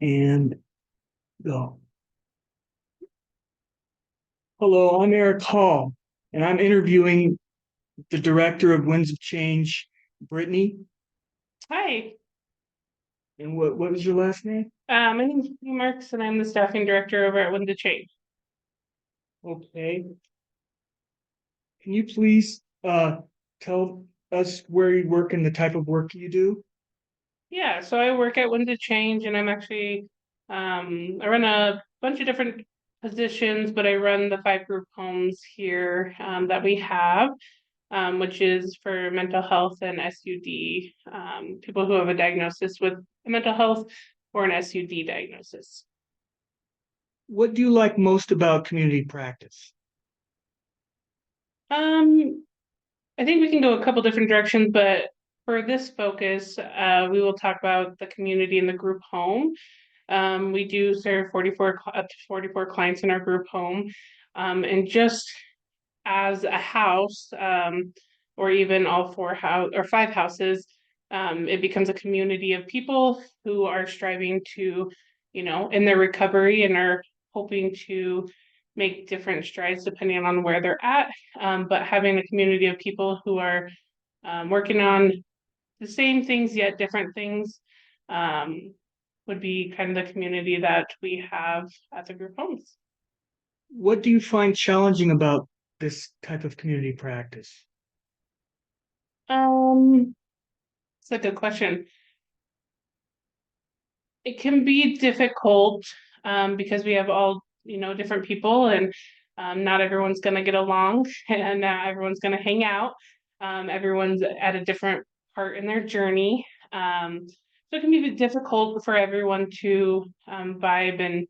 And go. Hello, I'm Eric Hall, and I'm interviewing the director of Winds of Change, Brittany. Hi, And what was your last name? my name is Brittany Marks, and I'm the staffing director over at Wind to Change. Okay. Can you please tell us where you work and the type of work you do? Yeah, so I work at Wind to Change, and I'm actually I run a bunch of different positions, but I run the 5 group homes here that we have, which is for mental health and SUD, people who have a diagnosis with mental health or an SUD diagnosis. What do you like most about community practice? Um, I think we can go a couple different directions, but for this focus, we will talk about the community and the group home. We do serve 44 up to 44 clients in our group home. And just as a house, or even all 4 house or 5 houses, it becomes a community of people who are striving to, in their recovery and are hoping to make different strides depending on where they're at. But having a community of people who are working on the same things yet different things, um, would be kind of the community that we have at the group homes. What do you find challenging about this type of community practice? Um, it's a good question. It can be difficult because we have all, different people, and not everyone's going to get along and not everyone's going to hang out. Everyone's at a different part in their journey. So it can be difficult for everyone to vibe and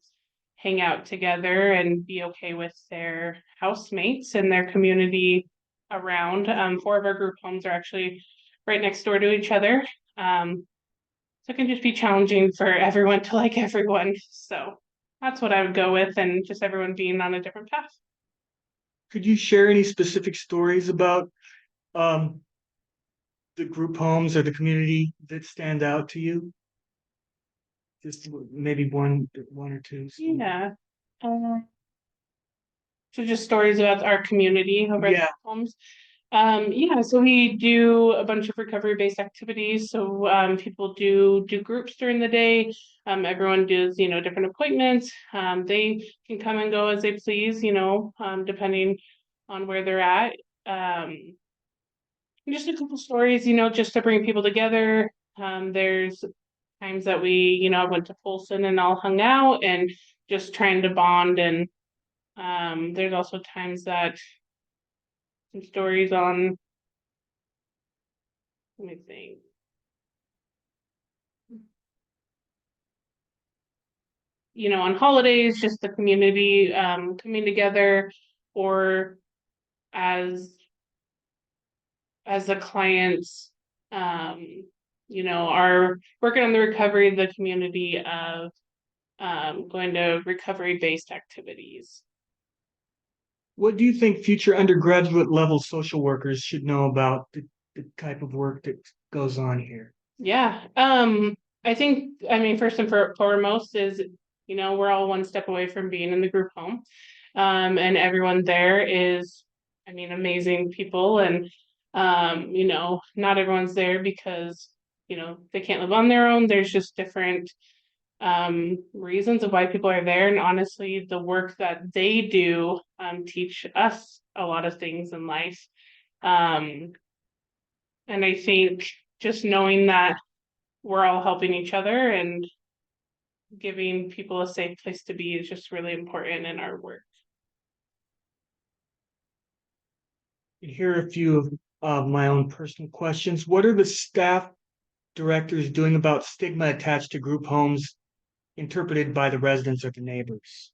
hang out together and be okay with their housemates and their community around. 4 of our group homes are actually right next door to each other. So it can just be challenging for everyone to like everyone. So that's what I would go with, and just everyone being on a different path. Could you share any specific stories about um, the group homes or the community that stand out to you? Just maybe one or two. Yeah. Um, so just stories about our community over at the Yeah. homes. Yeah, so we do a bunch of recovery-based activities. So people do groups during the day. Everyone does, different appointments. They can come and go as they please, depending on where they're at. Um, just a couple stories, just to bring people together. There's times that we, I went to Folsom and all hung out and just trying to bond. And there's also times that some stories on, let me think. On holidays, just the community coming together, or as the clients, um, are working on the recovery of the community of going to recovery-based activities. What do you think future undergraduate level social workers should know about the type of work that goes on here? Yeah. I think, I mean, first and foremost is, we're all one step away from being in the group home. And everyone there is, I mean, amazing people. And, not everyone's there because, they can't live on their own. There's just different reasons of why people are there. And honestly, the work that they do teach us a lot of things in life. Um, and I think just knowing that we're all helping each other and giving people a safe place to be is just really important in our work. Here are a few of my own personal questions. What are the staff directors doing about stigma attached to group homes interpreted by the residents or the neighbors?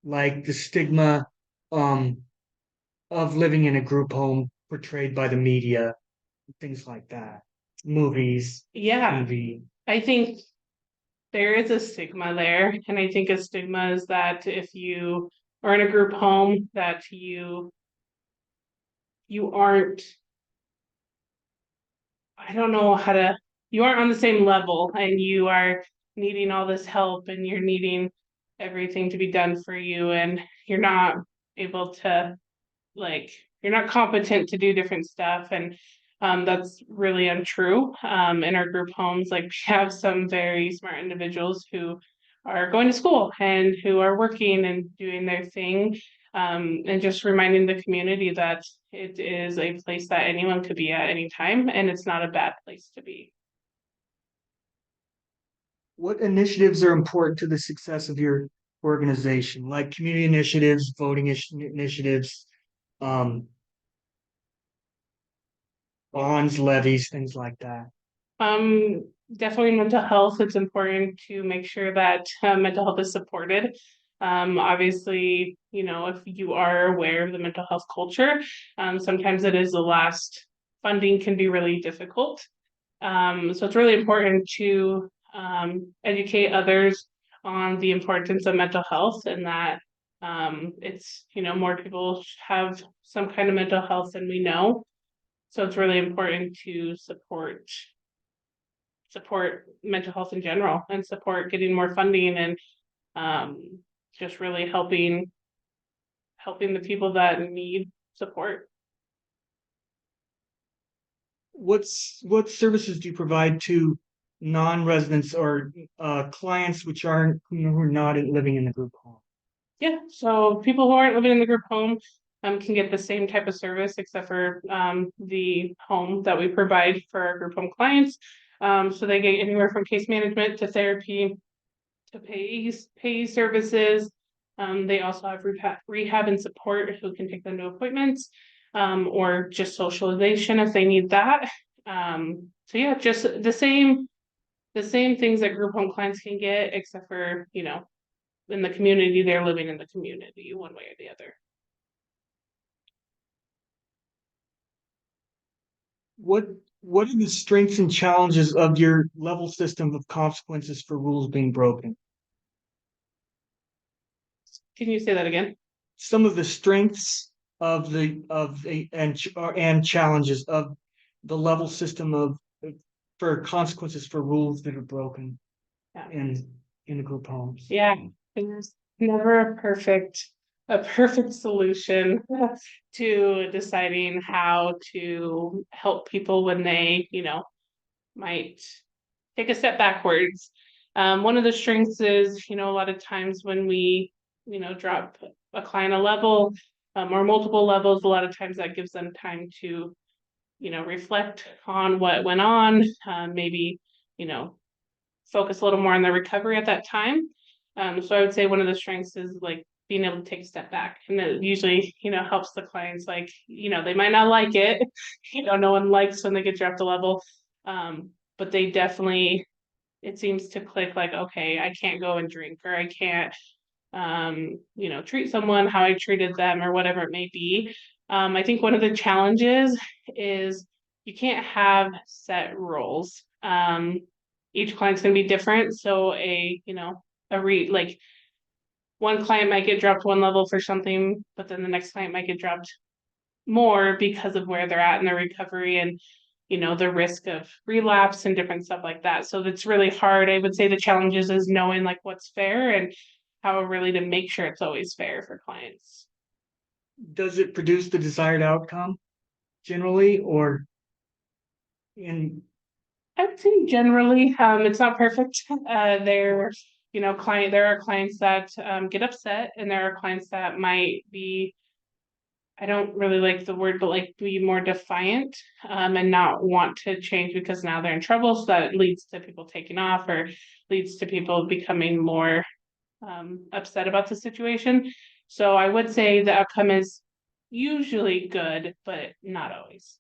Like the stigma um, of living in a group home portrayed by the media, things like that. Movies, Yeah, TV. I think there is a stigma there. And I think a stigma is that if you are in a group home, that you aren't, I don't know how to, you aren't on the same level, and you are needing all this help and you're needing everything to be done for you and you're not able to like you're not competent to do different stuff and that's really untrue. In our group homes, like we have some very smart individuals who are going to school and who are working and doing their thing. And just reminding the community that it is a place that anyone could be at any time and it's not a bad place to be. What initiatives are important to the success of your organization, like community initiatives, initiatives, um, bonds, levies, things like that? Um, Definitely mental health. It's important to make sure that mental health is supported. Obviously, you know, if you are aware of the mental health culture, sometimes it is the last funding can be really difficult. So it's really important to educate others on the importance of mental health and that it's, you know, more people have some kind of mental health than we know. So it's really important to support mental health in general and support getting more funding and um, just really helping the people that need support. What services do you provide to non-residents or clients who are not living in the group home? Yeah, so people who aren't living in the group home can get the same type of service except for the home that we provide for our group home clients. So they get anywhere from case management to therapy to pay services. They also have rehab and support who can take them to appointments or just socialization if they need that. So yeah, just the same things that group home clients can get, except for, you know, in the community, they're living in the community one way or the other. What what are the strengths and challenges of your level system of consequences for rules being broken? Can you say that again? Some of the strengths and challenges of the level system of for consequences for rules that are broken Yeah. in the group homes. Yeah, there's never a perfect solution to deciding how to help people when they, you know, might take a step backwards. One of the strengths is, you know, a lot of times when we, you know, drop a client a level or multiple levels, a lot of times that gives them time to, you know, reflect on what went on, maybe, you know, focus a little more on their recovery at that time. So I would say one of the strengths is like being able to take a step back, and it usually, you know, helps the clients. Like, you know, they might not like it, you know, no one likes when they get dropped a level, but they definitely, it seems to click. Like, okay, I can't go and drink, or I can't, you know, treat someone how I treated them, or whatever it may be. I think one of the challenges is you can't have set roles. Each client's gonna be different. So you know, like one client might get dropped one level for something, but then the next client might get dropped more because of where they're at in their recovery and, you know, the risk of relapse and different stuff like that. So that's really hard. I would say the challenges is knowing like what's fair and how really to make sure it's always fair for clients. Does it produce the desired outcome generally, or in I would say generally, it's not perfect. You know, there are clients that get upset, and there are clients that might be, I don't really like the word, but like be more defiant, and not want to change because now they're in trouble. So that leads to people taking off or leads to people becoming more upset about the situation. So I would say the outcome is usually good, but not always.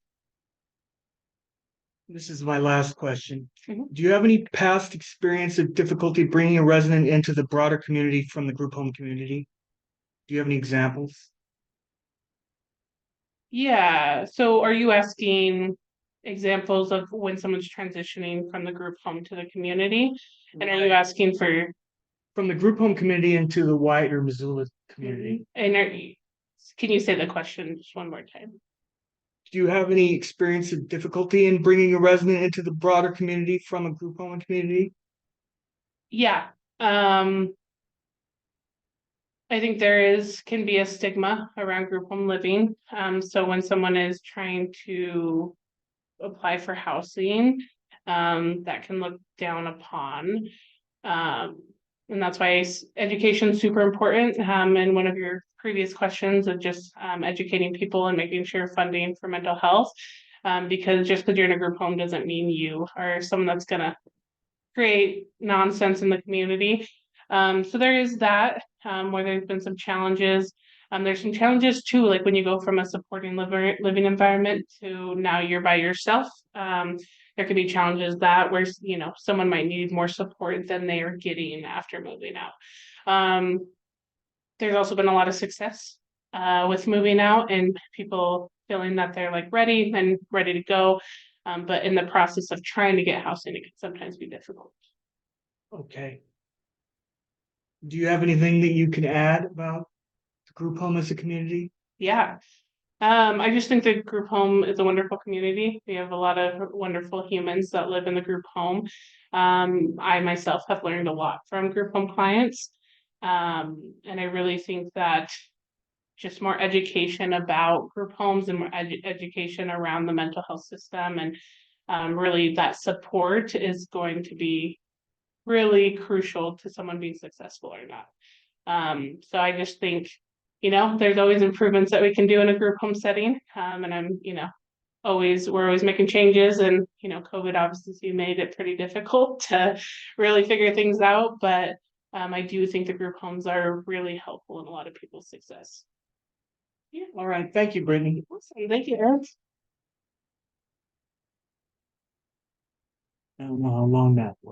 this is my last question. Mhm. Do you have any past experience of difficulty bringing a resident into the broader community from the group home community? Do you have any examples? Yeah. So are you asking examples of when someone's transitioning from the group home to the community? And are you asking for, From the group home community into the wider Missoula community. can you say the question just one more time? Do you have any experience of difficulty in bringing a resident into the broader community from a group home community? Yeah, I think can be a stigma around group home living. So when someone is trying to apply for housing, that can look down upon. Um, and that's why education is super important. And one of your previous questions of just educating people and making sure funding for mental health. Because just because you're in a group home doesn't mean you are someone that's gonna create nonsense in the community. So there is that, where there's been some challenges. There's some challenges too, like when you go from a supporting living environment to now you're by yourself. There could be challenges that where, someone might need more support than they are getting after moving out. There's also been a lot of success with moving out and people feeling that they're like ready and ready to go. But in the process of trying to get housing, it can sometimes be difficult. Okay. Do you have anything that you can add about the group home as a community? Yeah. I just think the group home is a wonderful community. We have a lot of wonderful humans that live in the group home. I myself have learned a lot from group home clients. And I really think that just more education about group homes and more education around the mental health system and really that support is going to be really crucial to someone being successful or not. So I just think, there's always improvements that we can do in a group home setting. And we're always making changes and, COVID obviously made it pretty difficult to really figure things out. But I do think the group homes are really helpful in a lot of people's success. Yeah. All right. Thank you, Brittany. Awesome. Thank you, Erin. I don't know how long that was.